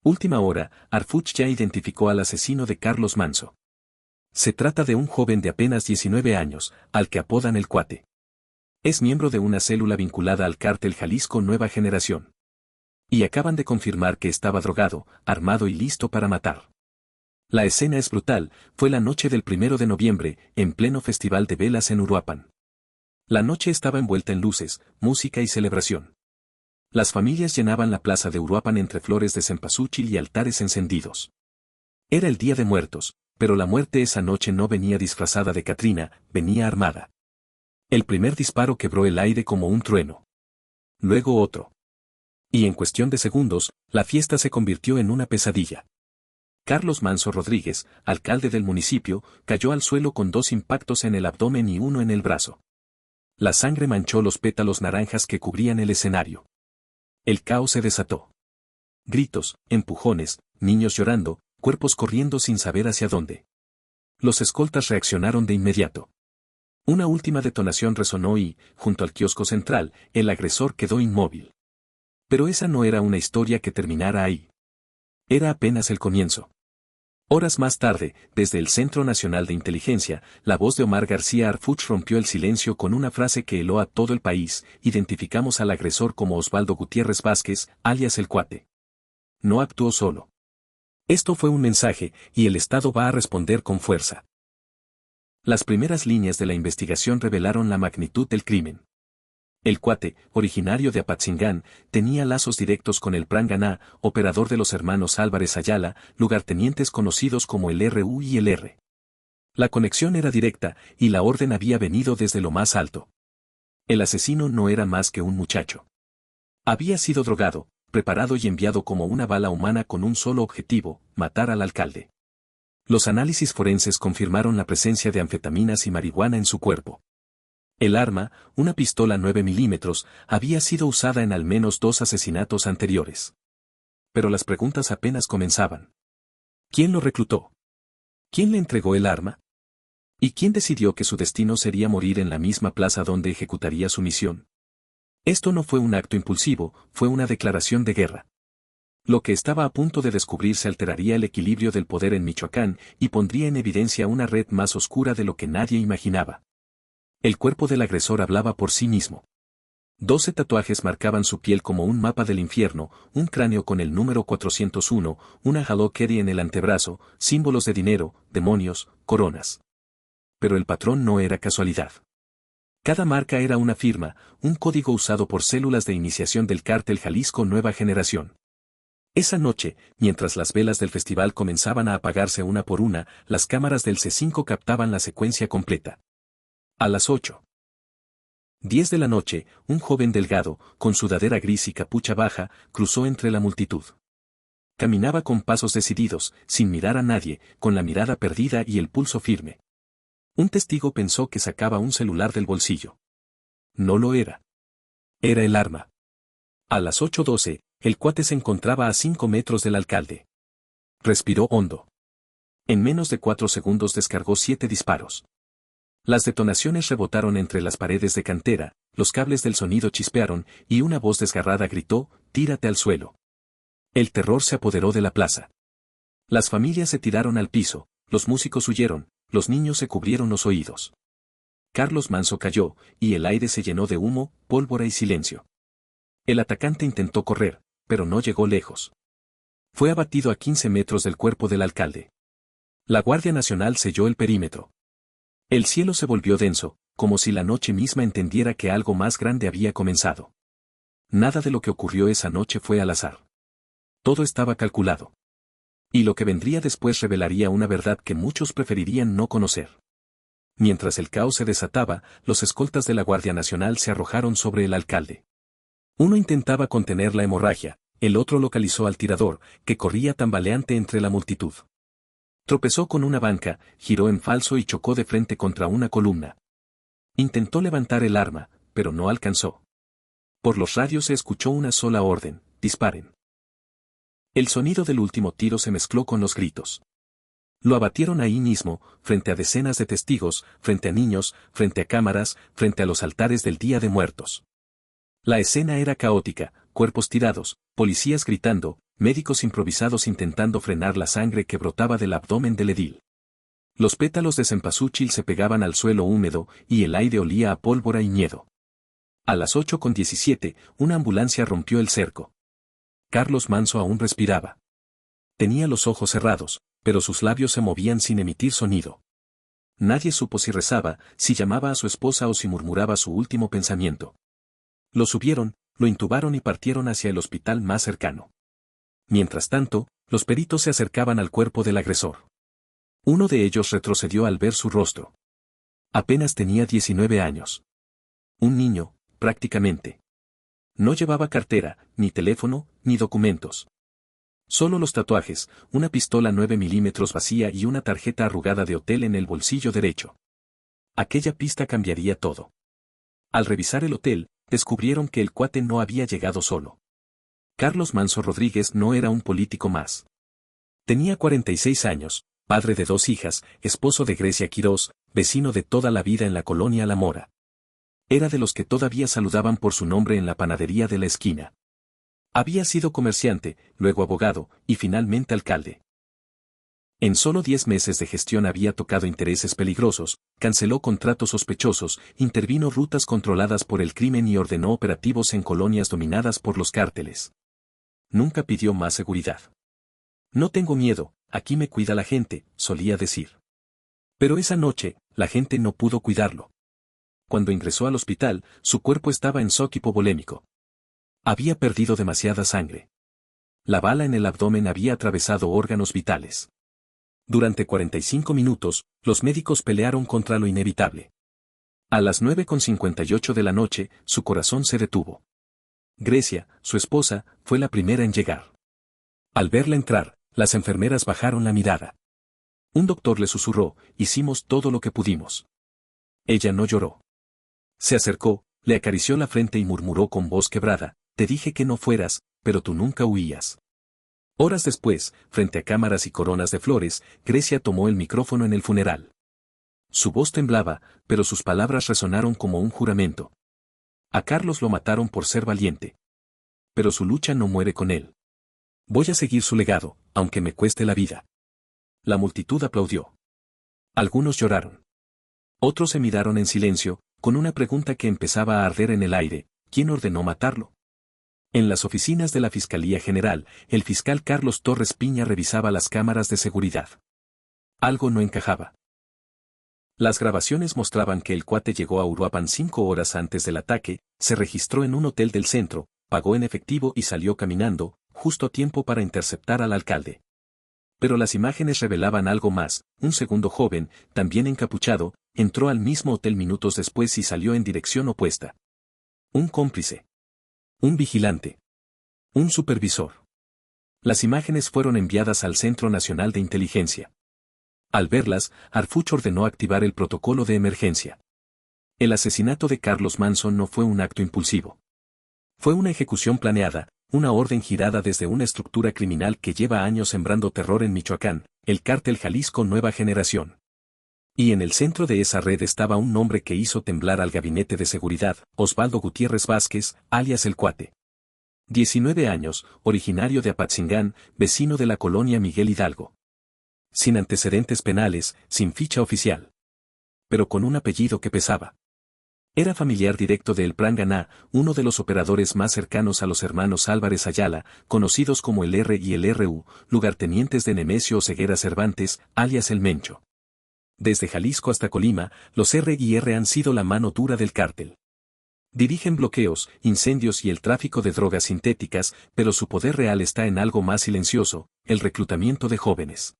Última hora, Harfuch ya identificó al asesino de Carlos Manso. Se trata de un joven de apenas 19 años, al que apodan el Cuate. Es miembro de una célula vinculada al cártel Jalisco Nueva Generación. Y acaban de confirmar que estaba drogado, armado y listo para matar. La escena es brutal, fue la noche del 1 de noviembre, en pleno festival de velas en Uruapan. La noche estaba envuelta en luces, música y celebración. Las familias llenaban la plaza de Uruapan entre flores de cempasúchil y altares encendidos. Era el Día de Muertos, pero la muerte esa noche no venía disfrazada de Catrina, venía armada. El primer disparo quebró el aire como un trueno. Luego otro. Y en cuestión de segundos, la fiesta se convirtió en una pesadilla. Carlos Manso Rodríguez, alcalde del municipio, cayó al suelo con 2 impactos en el abdomen y 1 en el brazo. La sangre manchó los pétalos naranjas que cubrían el escenario. El caos se desató. Gritos, empujones, niños llorando, cuerpos corriendo sin saber hacia dónde. Los escoltas reaccionaron de inmediato. Una última detonación resonó y, junto al kiosco central, el agresor quedó inmóvil. Pero esa no era una historia que terminara ahí. Era apenas el comienzo. Horas más tarde, desde el Centro Nacional de Inteligencia, la voz de Omar García Harfuch rompió el silencio con una frase que heló a todo el país: identificamos al agresor como Osvaldo Gutiérrez Vázquez, alias el Cuate. No actuó solo. Esto fue un mensaje, y el Estado va a responder con fuerza. Las primeras líneas de la investigación revelaron la magnitud del crimen. El Cuate, originario de Apatzingán, tenía lazos directos con el Pranganá, operador de los hermanos Álvarez Ayala, lugartenientes conocidos como el RU y el R. La conexión era directa, y la orden había venido desde lo más alto. El asesino no era más que un muchacho. Había sido drogado, preparado y enviado como una bala humana con un solo objetivo: matar al alcalde. Los análisis forenses confirmaron la presencia de anfetaminas y marihuana en su cuerpo. El arma, una pistola 9 milímetros, había sido usada en al menos 2 asesinatos anteriores. Pero las preguntas apenas comenzaban. ¿Quién lo reclutó? ¿Quién le entregó el arma? ¿Y quién decidió que su destino sería morir en la misma plaza donde ejecutaría su misión? Esto no fue un acto impulsivo, fue una declaración de guerra. Lo que estaba a punto de descubrirse alteraría el equilibrio del poder en Michoacán y pondría en evidencia una red más oscura de lo que nadie imaginaba. El cuerpo del agresor hablaba por sí mismo. 12 tatuajes marcaban su piel como un mapa del infierno, un cráneo con el número 401, una Hello Kitty en el antebrazo, símbolos de dinero, demonios, coronas. Pero el patrón no era casualidad. Cada marca era una firma, un código usado por células de iniciación del cártel Jalisco Nueva Generación. Esa noche, mientras las velas del festival comenzaban a apagarse una por una, las cámaras del C5 captaban la secuencia completa. A las 8:10 de la noche, un joven delgado, con sudadera gris y capucha baja, cruzó entre la multitud. Caminaba con pasos decididos, sin mirar a nadie, con la mirada perdida y el pulso firme. Un testigo pensó que sacaba un celular del bolsillo. No lo era. Era el arma. A las 8:12, el Cuate se encontraba a 5 metros del alcalde. Respiró hondo. En menos de 4 segundos descargó 7 disparos. Las detonaciones rebotaron entre las paredes de cantera, los cables del sonido chispearon, y una voz desgarrada gritó: «Tírate al suelo». El terror se apoderó de la plaza. Las familias se tiraron al piso, los músicos huyeron, los niños se cubrieron los oídos. Carlos Manso cayó, y el aire se llenó de humo, pólvora y silencio. El atacante intentó correr, pero no llegó lejos. Fue abatido a 15 metros del cuerpo del alcalde. La Guardia Nacional selló el perímetro. El cielo se volvió denso, como si la noche misma entendiera que algo más grande había comenzado. Nada de lo que ocurrió esa noche fue al azar. Todo estaba calculado. Y lo que vendría después revelaría una verdad que muchos preferirían no conocer. Mientras el caos se desataba, los escoltas de la Guardia Nacional se arrojaron sobre el alcalde. Uno intentaba contener la hemorragia, el otro localizó al tirador, que corría tambaleante entre la multitud. Tropezó con una banca, giró en falso y chocó de frente contra una columna. Intentó levantar el arma, pero no alcanzó. Por los radios se escuchó una sola orden: disparen. El sonido del último tiro se mezcló con los gritos. Lo abatieron ahí mismo, frente a decenas de testigos, frente a niños, frente a cámaras, frente a los altares del Día de Muertos. La escena era caótica, cuerpos tirados, policías gritando, médicos improvisados intentando frenar la sangre que brotaba del abdomen del edil. Los pétalos de cempasúchil se pegaban al suelo húmedo y el aire olía a pólvora y miedo. A las 8:17, una ambulancia rompió el cerco. Carlos Manso aún respiraba. Tenía los ojos cerrados, pero sus labios se movían sin emitir sonido. Nadie supo si rezaba, si llamaba a su esposa o si murmuraba su último pensamiento. Lo subieron, lo intubaron y partieron hacia el hospital más cercano. Mientras tanto, los peritos se acercaban al cuerpo del agresor. Uno de ellos retrocedió al ver su rostro. Apenas tenía 19 años. Un niño, prácticamente. No llevaba cartera, ni teléfono, ni documentos. Solo los tatuajes, una pistola 9 milímetros vacía y una tarjeta arrugada de hotel en el bolsillo derecho. Aquella pista cambiaría todo. Al revisar el hotel, descubrieron que el cuate no había llegado solo. Carlos Manso Rodríguez no era un político más. Tenía 46 años, padre de 2 hijas, esposo de Grecia Quirós, vecino de toda la vida en la colonia La Mora. Era de los que todavía saludaban por su nombre en la panadería de la esquina. Había sido comerciante, luego abogado, y finalmente alcalde. En solo 10 meses de gestión había tocado intereses peligrosos, canceló contratos sospechosos, intervino rutas controladas por el crimen y ordenó operativos en colonias dominadas por los cárteles. Nunca pidió más seguridad. No tengo miedo, aquí me cuida la gente, solía decir. Pero esa noche, la gente no pudo cuidarlo. Cuando ingresó al hospital, su cuerpo estaba en shock hipovolémico. Había perdido demasiada sangre. La bala en el abdomen había atravesado órganos vitales. Durante 45 minutos, los médicos pelearon contra lo inevitable. A las 9:58 de la noche, su corazón se detuvo. Grecia, su esposa, fue la primera en llegar. Al verla entrar, las enfermeras bajaron la mirada. Un doctor le susurró, hicimos todo lo que pudimos. Ella no lloró. Se acercó, le acarició la frente y murmuró con voz quebrada, te dije que no fueras, pero tú nunca huías. Horas después, frente a cámaras y coronas de flores, Grecia tomó el micrófono en el funeral. Su voz temblaba, pero sus palabras resonaron como un juramento. A Carlos lo mataron por ser valiente. Pero su lucha no muere con él. Voy a seguir su legado, aunque me cueste la vida. La multitud aplaudió. Algunos lloraron. Otros se miraron en silencio, con una pregunta que empezaba a arder en el aire, ¿quién ordenó matarlo? En las oficinas de la Fiscalía General, el fiscal Carlos Torres Piña revisaba las cámaras de seguridad. Algo no encajaba. Las grabaciones mostraban que el cuate llegó a Uruapan 5 horas antes del ataque, se registró en un hotel del centro, pagó en efectivo y salió caminando, justo a tiempo para interceptar al alcalde. Pero las imágenes revelaban algo más, un segundo joven, también encapuchado, entró al mismo hotel minutos después y salió en dirección opuesta. Un cómplice. Un vigilante. Un supervisor. Las imágenes fueron enviadas al Centro Nacional de Inteligencia. Al verlas, Harfuch ordenó activar el protocolo de emergencia. El asesinato de Carlos Manso no fue un acto impulsivo. Fue una ejecución planeada, una orden girada desde una estructura criminal que lleva años sembrando terror en Michoacán, el Cártel Jalisco Nueva Generación. Y en el centro de esa red estaba un nombre que hizo temblar al gabinete de seguridad, Osvaldo Gutiérrez Vázquez, alias El Cuate. 19 años, originario de Apatzingán, vecino de la colonia Miguel Hidalgo. Sin antecedentes penales, sin ficha oficial. Pero con un apellido que pesaba. Era familiar directo de El Pranganá, uno de los operadores más cercanos a los hermanos Álvarez Ayala, conocidos como el R y el RU, lugartenientes de Nemesio Oseguera Cervantes, alias El Mencho. Desde Jalisco hasta Colima, los R&R han sido la mano dura del cártel. Dirigen bloqueos, incendios y el tráfico de drogas sintéticas, pero su poder real está en algo más silencioso, el reclutamiento de jóvenes.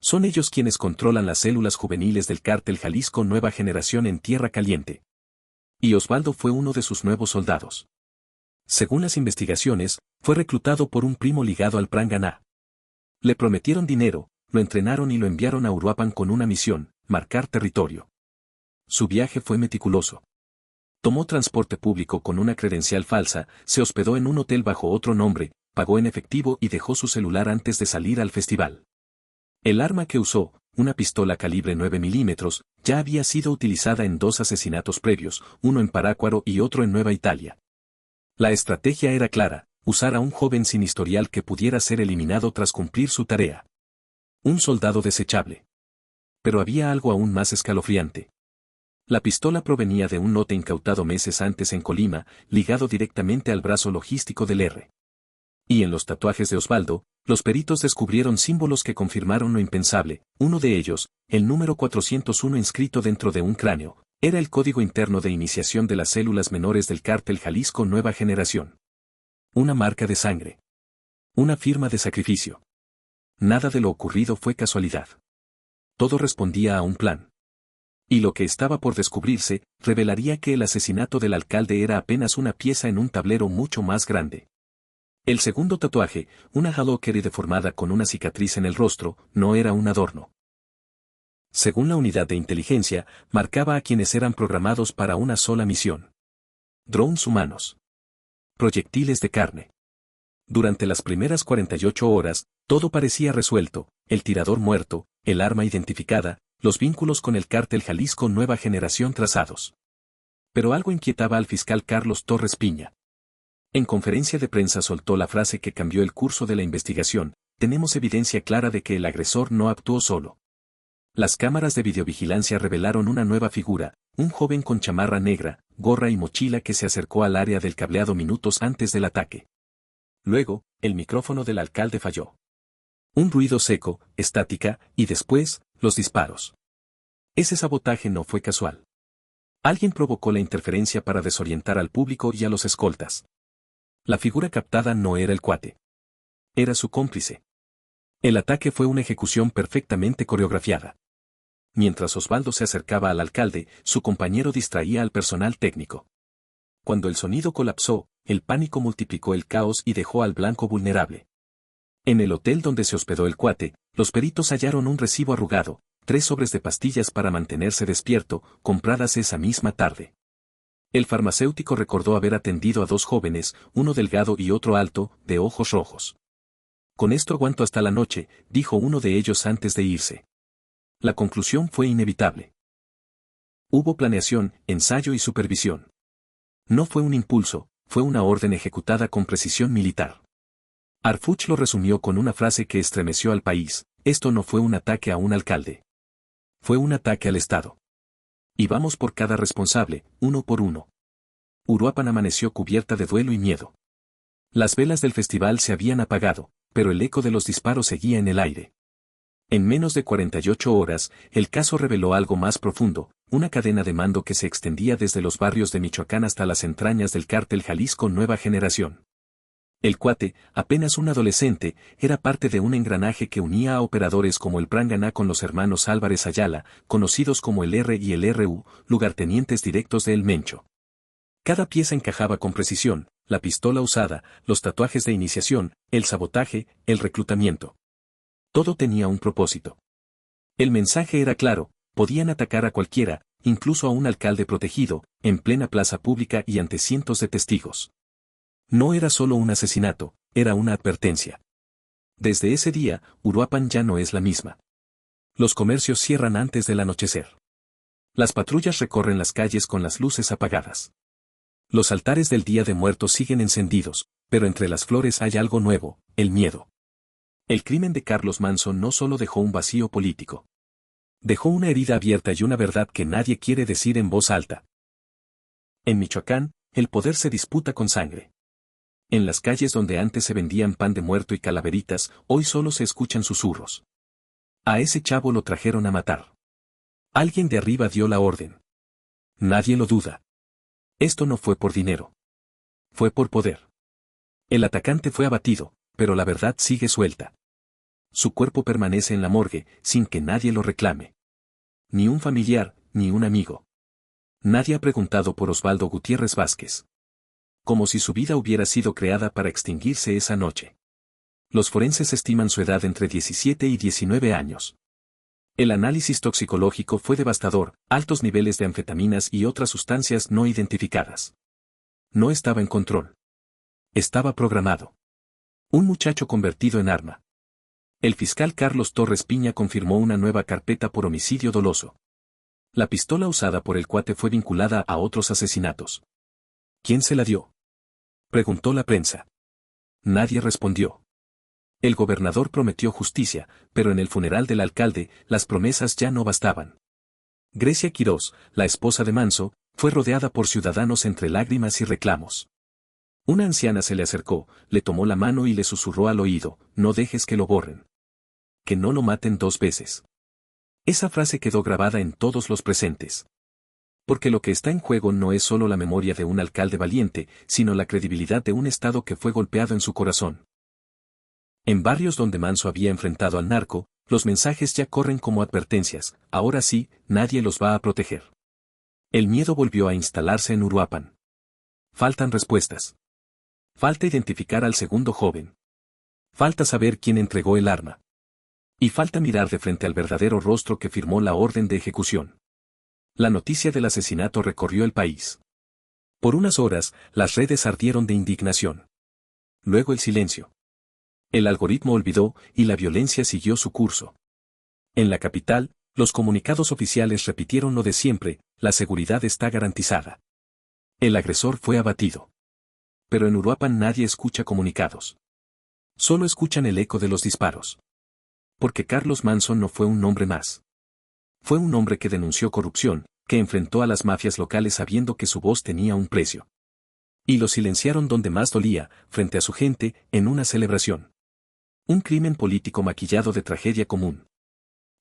Son ellos quienes controlan las células juveniles del Cártel Jalisco Nueva Generación en Tierra Caliente. Y Osvaldo fue uno de sus nuevos soldados. Según las investigaciones, fue reclutado por un primo ligado al Pranganá. Le prometieron dinero, lo entrenaron y lo enviaron a Uruapan con una misión, marcar territorio. Su viaje fue meticuloso. Tomó transporte público con una credencial falsa, se hospedó en un hotel bajo otro nombre, pagó en efectivo y dejó su celular antes de salir al festival. El arma que usó, una pistola calibre 9 milímetros, ya había sido utilizada en 2 asesinatos previos, uno en Parácuaro y otro en Nueva Italia. La estrategia era clara, usar a un joven sin historial que pudiera ser eliminado tras cumplir su tarea. Un soldado desechable. Pero había algo aún más escalofriante. La pistola provenía de un lote incautado meses antes en Colima, ligado directamente al brazo logístico del R. Y en los tatuajes de Osvaldo, los peritos descubrieron símbolos que confirmaron lo impensable. Uno de ellos, el número 401 inscrito dentro de un cráneo, era el código interno de iniciación de las células menores del cártel Jalisco Nueva Generación. Una marca de sangre. Una firma de sacrificio. Nada de lo ocurrido fue casualidad. Todo respondía a un plan. Y lo que estaba por descubrirse, revelaría que el asesinato del alcalde era apenas una pieza en un tablero mucho más grande. El segundo tatuaje, una Halloween deformada con una cicatriz en el rostro, no era un adorno. Según la unidad de inteligencia, marcaba a quienes eran programados para una sola misión. Drones humanos. Proyectiles de carne. Durante las primeras 48 horas, todo parecía resuelto, el tirador muerto, el arma identificada, los vínculos con el cártel Jalisco Nueva Generación trazados. Pero algo inquietaba al fiscal Carlos Torres Piña. En conferencia de prensa soltó la frase que cambió el curso de la investigación: tenemos evidencia clara de que el agresor no actuó solo. Las cámaras de videovigilancia revelaron una nueva figura, un joven con chamarra negra, gorra y mochila que se acercó al área del cableado minutos antes del ataque. Luego, el micrófono del alcalde falló. Un ruido seco, estática, y después, los disparos. Ese sabotaje no fue casual. Alguien provocó la interferencia para desorientar al público y a los escoltas. La figura captada no era el cuate. Era su cómplice. El ataque fue una ejecución perfectamente coreografiada. Mientras Osvaldo se acercaba al alcalde, su compañero distraía al personal técnico. Cuando el sonido colapsó, el pánico multiplicó el caos y dejó al blanco vulnerable. En el hotel donde se hospedó el cuate, los peritos hallaron un recibo arrugado, 3 sobres de pastillas para mantenerse despierto, compradas esa misma tarde. El farmacéutico recordó haber atendido a 2 jóvenes, uno delgado y otro alto, de ojos rojos. Con esto aguanto hasta la noche, dijo uno de ellos antes de irse. La conclusión fue inevitable. Hubo planeación, ensayo y supervisión. No fue un impulso, fue una orden ejecutada con precisión militar. Arfuch lo resumió con una frase que estremeció al país: esto no fue un ataque a un alcalde. Fue un ataque al Estado. Y vamos por cada responsable, uno por uno. Uruapan amaneció cubierta de duelo y miedo. Las velas del festival se habían apagado, pero el eco de los disparos seguía en el aire. En menos de 48 horas, el caso reveló algo más profundo, una cadena de mando que se extendía desde los barrios de Michoacán hasta las entrañas del cártel Jalisco Nueva Generación. El cuate, apenas un adolescente, era parte de un engranaje que unía a operadores como el Prangana con los hermanos Álvarez Ayala, conocidos como el R y el RU, lugartenientes directos de El Mencho. Cada pieza encajaba con precisión: la pistola usada, los tatuajes de iniciación, el sabotaje, el reclutamiento. Todo tenía un propósito. El mensaje era claro: podían atacar a cualquiera, incluso a un alcalde protegido, en plena plaza pública y ante cientos de testigos. No era solo un asesinato, era una advertencia. Desde ese día, Uruapan ya no es la misma. Los comercios cierran antes del anochecer. Las patrullas recorren las calles con las luces apagadas. Los altares del Día de Muertos siguen encendidos, pero entre las flores hay algo nuevo: el miedo. El crimen de Carlos Manso no solo dejó un vacío político. Dejó una herida abierta y una verdad que nadie quiere decir en voz alta. En Michoacán, el poder se disputa con sangre. En las calles donde antes se vendían pan de muerto y calaveritas, hoy solo se escuchan susurros. A ese chavo lo trajeron a matar. Alguien de arriba dio la orden. Nadie lo duda. Esto no fue por dinero. Fue por poder. El atacante fue abatido, pero la verdad sigue suelta. Su cuerpo permanece en la morgue, sin que nadie lo reclame. Ni un familiar, ni un amigo. Nadie ha preguntado por Osvaldo Gutiérrez Vázquez. Como si su vida hubiera sido creada para extinguirse esa noche. Los forenses estiman su edad entre 17 y 19 años. El análisis toxicológico fue devastador: altos niveles de anfetaminas y otras sustancias no identificadas. No estaba en control. Estaba programado. Un muchacho convertido en arma. El fiscal Carlos Torres Piña confirmó una nueva carpeta por homicidio doloso. La pistola usada por el cuate fue vinculada a otros asesinatos. ¿Quién se la dio? Preguntó la prensa. Nadie respondió. El gobernador prometió justicia, pero en el funeral del alcalde, las promesas ya no bastaban. Grecia Quirós, la esposa de Manso, fue rodeada por ciudadanos entre lágrimas y reclamos. Una anciana se le acercó, le tomó la mano y le susurró al oído: no dejes que lo borren. Que no lo maten 2 veces. Esa frase quedó grabada en todos los presentes. Porque lo que está en juego no es solo la memoria de un alcalde valiente, sino la credibilidad de un Estado que fue golpeado en su corazón. En barrios donde Manso había enfrentado al narco, los mensajes ya corren como advertencias: ahora sí, nadie los va a proteger. El miedo volvió a instalarse en Uruapan. Faltan respuestas. Falta identificar al segundo joven. Falta saber quién entregó el arma. Y falta mirar de frente al verdadero rostro que firmó la orden de ejecución. La noticia del asesinato recorrió el país. Por unas horas, las redes ardieron de indignación. Luego el silencio. El algoritmo olvidó y la violencia siguió su curso. En la capital, los comunicados oficiales repitieron lo de siempre: la seguridad está garantizada. El agresor fue abatido. Pero en Uruapan nadie escucha comunicados. Solo escuchan el eco de los disparos. Porque Carlos Manso no fue un hombre más. Fue un hombre que denunció corrupción, que enfrentó a las mafias locales sabiendo que su voz tenía un precio. Y lo silenciaron donde más dolía, frente a su gente, en una celebración. Un crimen político maquillado de tragedia común.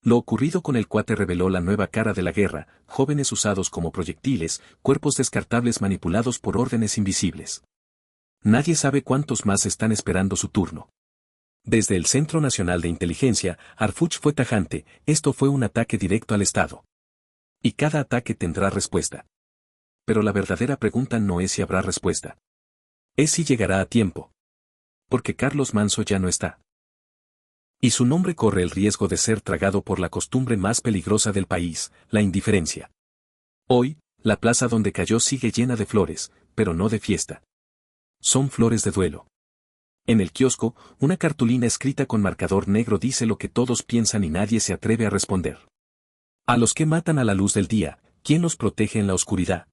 Lo ocurrido con el cuate reveló la nueva cara de la guerra: jóvenes usados como proyectiles, cuerpos descartables manipulados por órdenes invisibles. Nadie sabe cuántos más están esperando su turno. Desde el Centro Nacional de Inteligencia, Harfuch fue tajante: esto fue un ataque directo al Estado. Y cada ataque tendrá respuesta. Pero la verdadera pregunta no es si habrá respuesta. Es si llegará a tiempo. Porque Carlos Manso ya no está. Y su nombre corre el riesgo de ser tragado por la costumbre más peligrosa del país: la indiferencia. Hoy, la plaza donde cayó sigue llena de flores, pero no de fiesta. Son flores de duelo. En el kiosco, una cartulina escrita con marcador negro dice lo que todos piensan y nadie se atreve a responder. A los que matan a la luz del día, ¿quién los protege en la oscuridad?